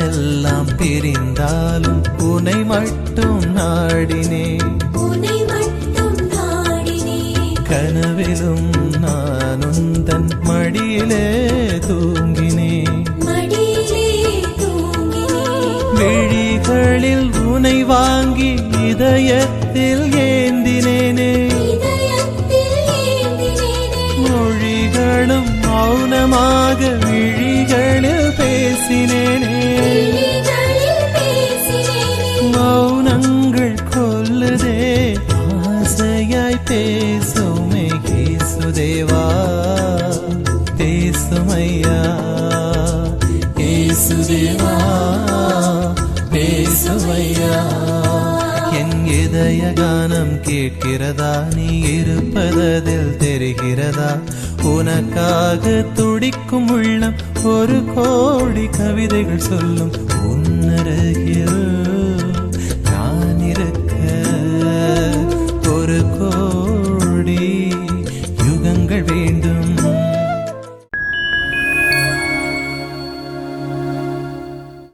உலகமெல்லாம் பிரிந்தாலும் உன்னை மட்டும் நாடினேன். கனவிலும் நான் உந்தன் மடியிலே தூங்கினேன். விழிகளில் உன்னை வாங்கி இதயத்தில் ஏந்தினேனே. மொழிகளும் மௌனமாக விழிகளில் பேசினேனே. மௌனங்கள் கொல்லுதே ஆசையாய் பேசுமே இயேசுதேவா. பேசுமையா இயேசுதேவா, பேசுமையா. என் இதய கானம் கேட்கிறதா? நீ இருப்பதில் தெரிகிறதா? உனக்காக துடிக்கும் உள்ளம் ஒரு கோடி கவிதைகள் சொல்லும். உன்னருகில்